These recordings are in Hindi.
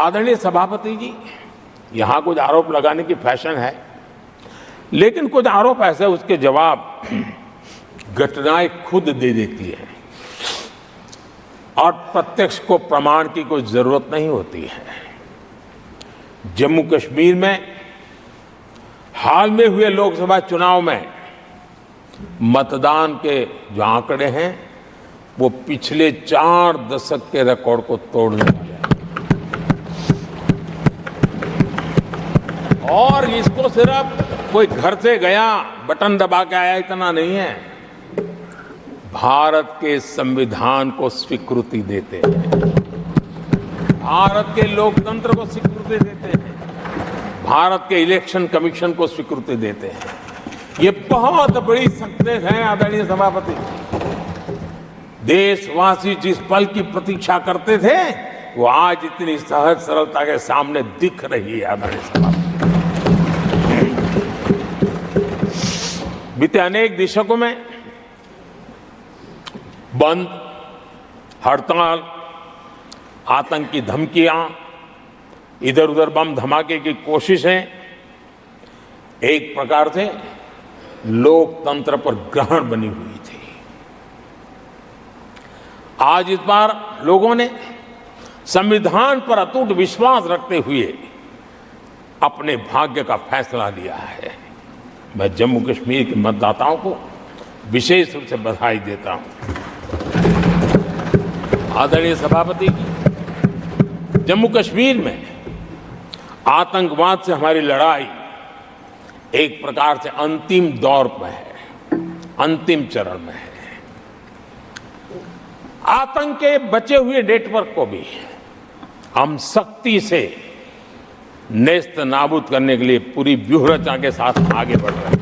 आदरणीय सभापति जी, यहाँ कुछ आरोप लगाने की फैशन है, लेकिन कुछ आरोप ऐसे उसके जवाब घटनाएं खुद दे देती है और प्रत्यक्ष को प्रमाण की कोई जरूरत नहीं होती है। जम्मू कश्मीर में हाल में हुए लोकसभा चुनाव में मतदान के जो आंकड़े हैं वो पिछले 4 दशक के रिकॉर्ड को तोड़ने वाले हैं। और इसको सिर्फ कोई घर से गया बटन दबा के आया इतना नहीं है, भारत के संविधान को स्वीकृति देते हैं, भारत के लोकतंत्र को स्वीकृति देते हैं, भारत के इलेक्शन कमीशन को स्वीकृति देते हैं। ये बहुत बड़ी सक्सेस है आदरणीय सभापति। देशवासी जिस पल की प्रतीक्षा करते थे वो आज इतनी सहज सरलता के सामने दिख रही है। आदरणीय सभापति, बीते अनेक दशकों में बंद, हड़ताल, आतंकी धमकियां, इधर उधर बम धमाके की कोशिशें एक प्रकार से लोकतंत्र पर ग्रहण बनी हुई थी। आज इस बार लोगों ने संविधान पर अटूट विश्वास रखते हुए अपने भाग्य का फैसला लिया है। मैं जम्मू कश्मीर के मतदाताओं को विशेष रूप से बधाई देता हूं। आदरणीय सभापति जी, जम्मू कश्मीर में आतंकवाद से हमारी लड़ाई एक प्रकार से अंतिम दौर में है, अंतिम चरण में है। आतंक के बचे हुए नेटवर्क को भी हम सख्ती से नेस्त नाबूद करने के लिए पूरी व्यूहरचना के साथ आगे बढ़ रहे हैं।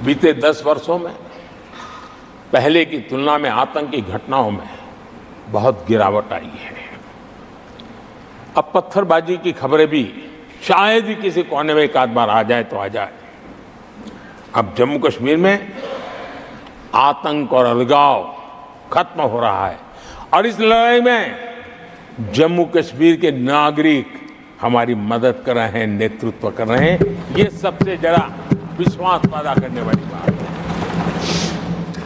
बीते 10 वर्षों में पहले की तुलना में आतंकी घटनाओं में बहुत गिरावट आई है। अब पत्थरबाजी की खबरें भी शायद ही किसी कोने में एक आध बार आ जाए तो आ जाए। अब जम्मू कश्मीर में आतंक और अलगाव खत्म हो रहा है और इस लड़ाई में जम्मू कश्मीर के नागरिक हमारी मदद कर रहे हैं, नेतृत्व कर रहे हैं। ये सबसे जरा विश्वास पैदा करने वाली बात है।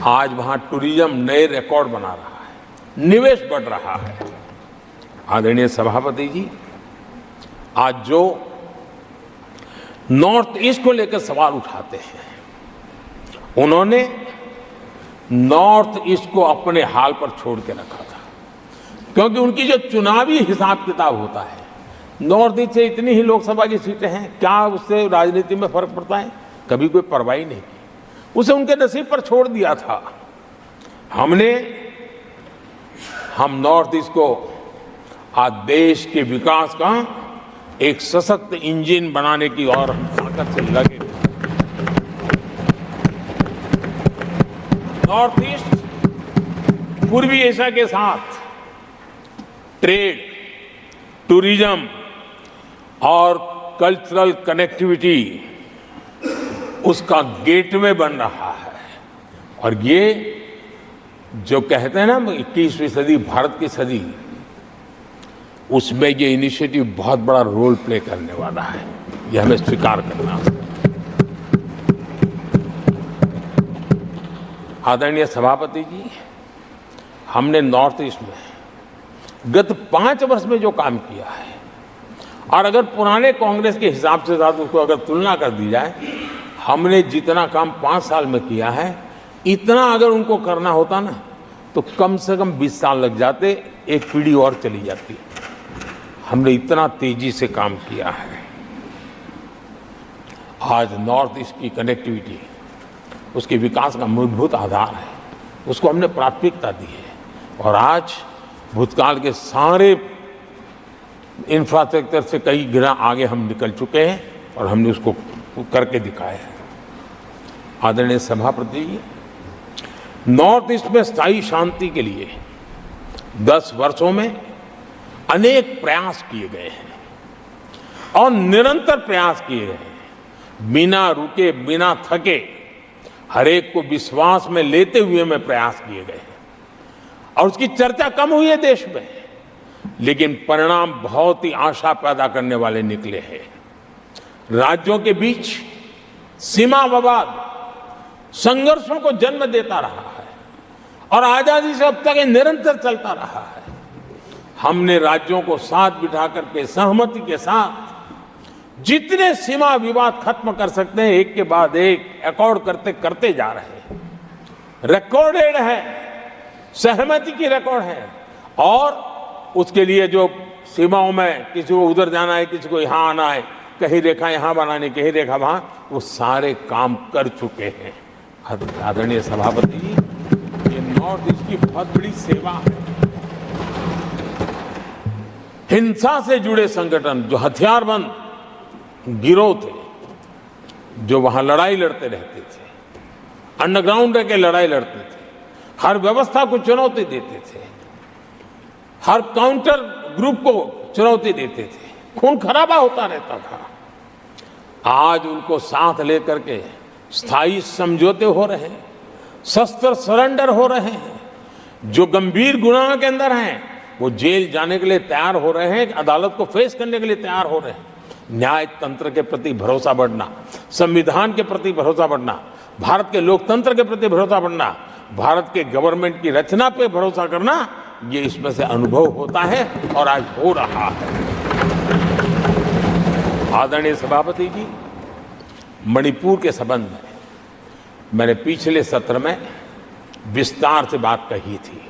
आज वहां टूरिज्म नए रिकॉर्ड बना रहा है, निवेश बढ़ रहा है। आदरणीय सभापति जी, आज जो नॉर्थ ईस्ट को लेकर सवाल उठाते हैं, उन्होंने नॉर्थ ईस्ट को अपने हाल पर छोड़ के रखा था, क्योंकि उनकी जो चुनावी हिसाब किताब होता है, नॉर्थ ईस्ट से इतनी ही लोकसभा की सीटें हैं, क्या उससे राजनीति में फर्क पड़ता है? कभी कोई परवाह नहीं की, उसे उनके नसीब पर छोड़ दिया था। हम नॉर्थ ईस्ट को आज देश के विकास का एक सशक्त इंजन बनाने की और हम ताकत से लगे। नॉर्थ ईस्ट पूर्वी एशिया के साथ ट्रेड, टूरिज्म और कल्चरल कनेक्टिविटी उसका गेटवे बन रहा है। और ये जो कहते हैं ना 21वीं सदी भारत की सदी, उसमें ये इनिशिएटिव बहुत बड़ा रोल प्ले करने वाला है। ये हमें स्वीकार करना है। आदरणीय सभापति जी, हमने नॉर्थ ईस्ट में गत 5 वर्ष में जो काम किया है, और अगर पुराने कांग्रेस के हिसाब से साथ उसको अगर तुलना कर दी जाए, हमने जितना काम 5 साल में किया है, इतना अगर उनको करना होता ना तो कम से कम 20 साल लग जाते, एक पीढ़ी और चली जाती। हमने इतना तेजी से काम किया है। आज नॉर्थ ईस्ट की कनेक्टिविटी उसके विकास का मूलभूत आधार है, उसको हमने प्राथमिकता दी है। और आज भूतकाल के सारे इंफ्रास्ट्रक्चर से कई गुना आगे हम निकल चुके हैं और हमने उसको करके दिखाया है। आदरणीय सभापति जी, नॉर्थ ईस्ट में स्थायी शांति के लिए 10 वर्षों में अनेक प्रयास किए गए हैं और निरंतर प्रयास किए गए हैं। बिना रुके, बिना थके, हर एक को विश्वास में लेते हुए में प्रयास किए गए हैं। और उसकी चर्चा कम हुई है देश में, लेकिन परिणाम बहुत ही आशा पैदा करने वाले निकले हैं। राज्यों के बीच सीमा विवाद संघर्षों को जन्म देता रहा है और आजादी से अब तक ये निरंतर चलता रहा है। हमने राज्यों को साथ बिठा करके सहमति के साथ जितने सीमा विवाद खत्म कर सकते हैं एक के बाद एक अकॉर्ड करते करते जा रहे हैं। रिकॉर्डेड है, सहमति की रिकॉर्ड है, और उसके लिए जो सीमाओं में किसी को उधर जाना है, किसी को यहां आना है, कहीं रेखा यहां बनानी, कहीं रेखा वहां, वो सारे काम कर चुके हैं। आदरणीय सभापति जी, ये नॉर्थ ईस्ट की बहुत बड़ी सेवा है। हिंसा से जुड़े संगठन, जो हथियारबंद गिरोह थे, जो वहां लड़ाई लड़ते रहते थे, अंडरग्राउंड रह के लड़ाई लड़ते थे, हर व्यवस्था को चुनौती देते थे, हर काउंटर ग्रुप को चुनौती देते थे, खून खराबा होता रहता था। आज उनको साथ लेकर के स्थायी समझौते हो रहे हैं, शस्त्र सरेंडर हो रहे हैं। जो गंभीर गुनाह के अंदर हैं वो जेल जाने के लिए तैयार हो रहे हैं, अदालत को फेस करने के लिए तैयार हो रहे हैं। न्याय तंत्र के प्रति भरोसा बढ़ना, संविधान के प्रति भरोसा बढ़ना, भारत के लोकतंत्र के प्रति भरोसा बढ़ना, भारत के गवर्नमेंट की रचना पे भरोसा करना, ये इसमें से अनुभव होता है और आज हो रहा है। आदरणीय सभापति जी, मणिपुर के संबंध में मैंने पिछले सत्र में विस्तार से बात कही थी,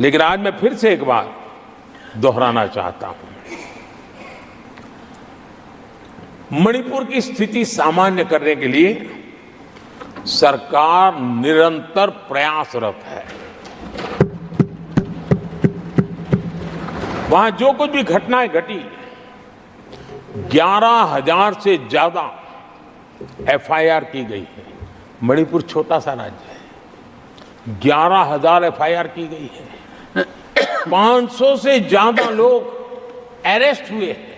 लेकिन आज मैं फिर से एक बार दोहराना चाहता हूं। मणिपुर की स्थिति सामान्य करने के लिए सरकार निरंतर प्रयासरत है। वहां जो कुछ भी घटनाएं घटी, 11,000 से ज्यादा एफआईआर की गई है। मणिपुर छोटा सा राज्य है, 11,000 एफआईआर की गई है, 500 से ज्यादा लोग अरेस्ट हुए हैं।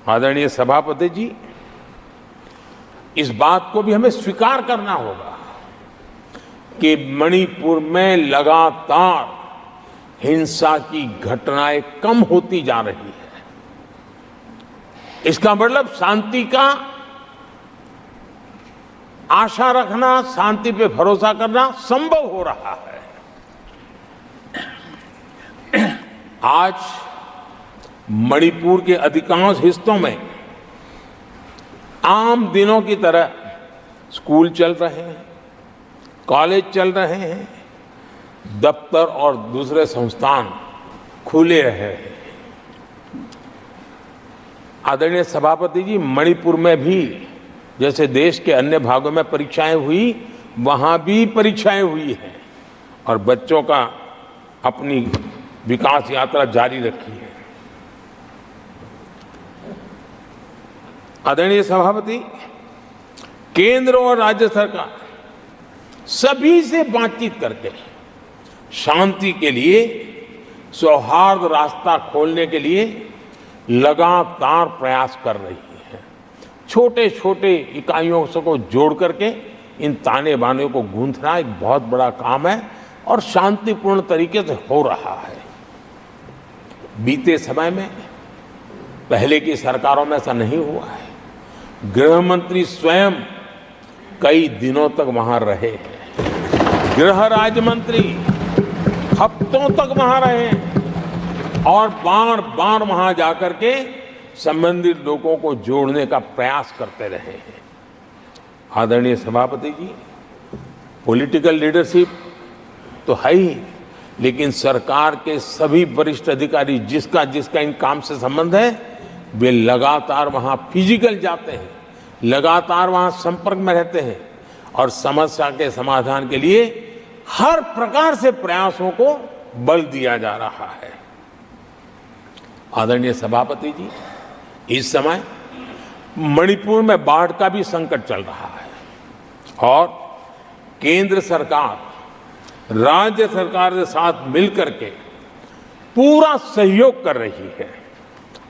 आदरणीय सभापति जी, इस बात को भी हमें स्वीकार करना होगा कि मणिपुर में लगातार हिंसा की घटनाएं कम होती जा रही है। इसका मतलब शांति का आशा रखना, शांति पे भरोसा करना संभव हो रहा है। आज मणिपुर के अधिकांश हिस्सों में आम दिनों की तरह स्कूल चल रहे हैं, कॉलेज चल रहे हैं, दफ्तर और दूसरे संस्थान खुले रहे हैं। आदरणीय सभापति जी, मणिपुर में भी जैसे देश के अन्य भागों में परीक्षाएं हुई, वहां भी परीक्षाएं हुई हैं और बच्चों का अपनी विकास यात्रा जारी रखी है। आदरणीय सभापति, केंद्र और राज्य सरकार सभी से बातचीत करके शांति के लिए, सौहार्द रास्ता खोलने के लिए लगातार प्रयास कर रही है। छोटे छोटे इकाइयों को जोड़ करके इन ताने बाने को गूंथना एक बहुत बड़ा काम है और शांतिपूर्ण तरीके से हो रहा है। बीते समय में पहले की सरकारों में ऐसा नहीं हुआ है। गृह मंत्री स्वयं कई दिनों तक वहां रहे हैं, गृह राज्य मंत्री हफ्तों तक वहां रहे हैं और बार बार वहां जाकर के संबंधित लोगों को जोड़ने का प्रयास करते रहे हैं। आदरणीय सभापति जी, पॉलिटिकल लीडरशिप तो है ही, लेकिन सरकार के सभी वरिष्ठ अधिकारी जिसका जिसका इन काम से संबंध है, वे लगातार वहां फिजिकल जाते हैं, लगातार वहां संपर्क में रहते हैं और समस्या के समाधान के लिए हर प्रकार से प्रयासों को बल दिया जा रहा है। आदरणीय सभापति जी, इस समय मणिपुर में बाढ़ का भी संकट चल रहा है और केंद्र सरकार राज्य सरकार के साथ मिलकर के पूरा सहयोग कर रही है।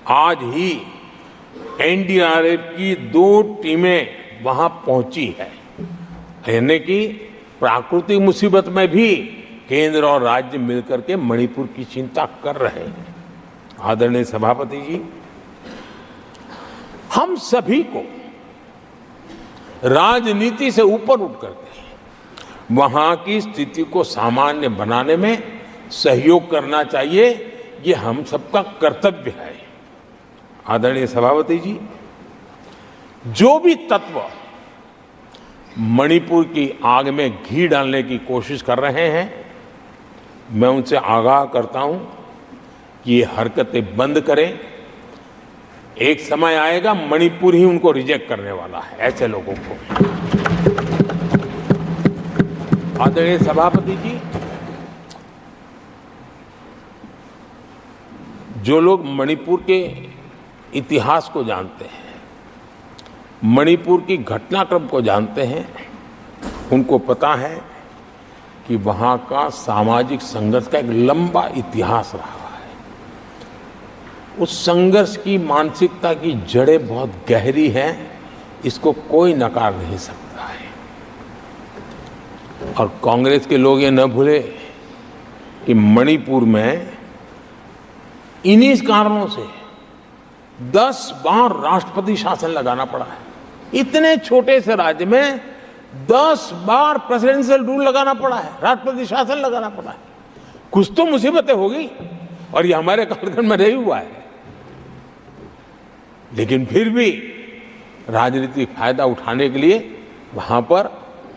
आज ही एनडीआरएफ की 2 टीमें वहां पहुंची है, यानी कि प्राकृतिक मुसीबत में भी केंद्र और राज्य मिलकर के मणिपुर की चिंता कर रहे हैं। आदरणीय सभापति जी, हम सभी को राजनीति से ऊपर उठ करके वहां की स्थिति को सामान्य बनाने में सहयोग करना चाहिए। ये हम सबका कर्तव्य है। आदरणीय सभापति जी, जो भी तत्व मणिपुर की आग में घी डालने की कोशिश कर रहे हैं, मैं उनसे आगाह करता हूं कि ये हरकतें बंद करें। एक समय आएगा मणिपुर ही उनको रिजेक्ट करने वाला है, ऐसे लोगों को। आदरणीय सभापति जी, जो लोग मणिपुर के इतिहास को जानते हैं, मणिपुर की घटनाक्रम को जानते हैं, उनको पता है कि वहाँ का सामाजिक संघर्ष का एक लंबा इतिहास रहा है। उस संघर्ष की मानसिकता की जड़ें बहुत गहरी हैं, इसको कोई नकार नहीं सकता है। और कांग्रेस के लोग ये न भूले कि मणिपुर में इन्हीं कारणों से 10 बार राष्ट्रपति शासन लगाना पड़ा है। इतने छोटे से राज्य में 10 बार प्रेसिडेंशियल रूल लगाना पड़ा है, राष्ट्रपति शासन लगाना पड़ा है। कुछ तो मुसीबतें होगी और ये हमारे कालखंड में रही हुआ है, लेकिन फिर भी राजनीतिक फायदा उठाने के लिए वहां पर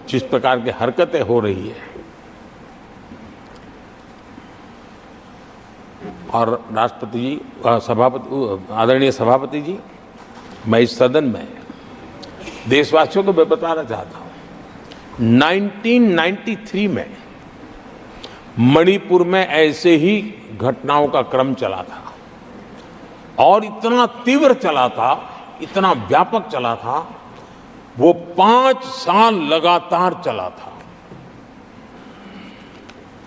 जिस प्रकार की हरकतें हो रही है, और राष्ट्रपति जी, आदरणीय सभापति जी, मैं इस सदन में देशवासियों को मैं बताना चाहता हूं, 1993 में मणिपुर में ऐसे ही घटनाओं का क्रम चला था और इतना तीव्र चला था, इतना व्यापक चला था, वो 5 साल लगातार चला था।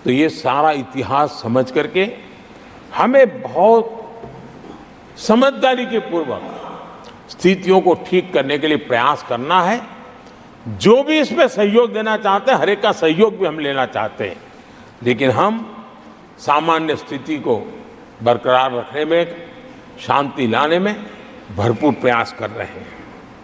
तो ये सारा इतिहास समझ करके हमें बहुत समझदारी के पूर्वक स्थितियों को ठीक करने के लिए प्रयास करना है। जो भी इसमें सहयोग देना चाहते हैं, हर एक का सहयोग भी हम लेना चाहते हैं, लेकिन हम सामान्य स्थिति को बरकरार रखने में, शांति लाने में भरपूर प्रयास कर रहे हैं।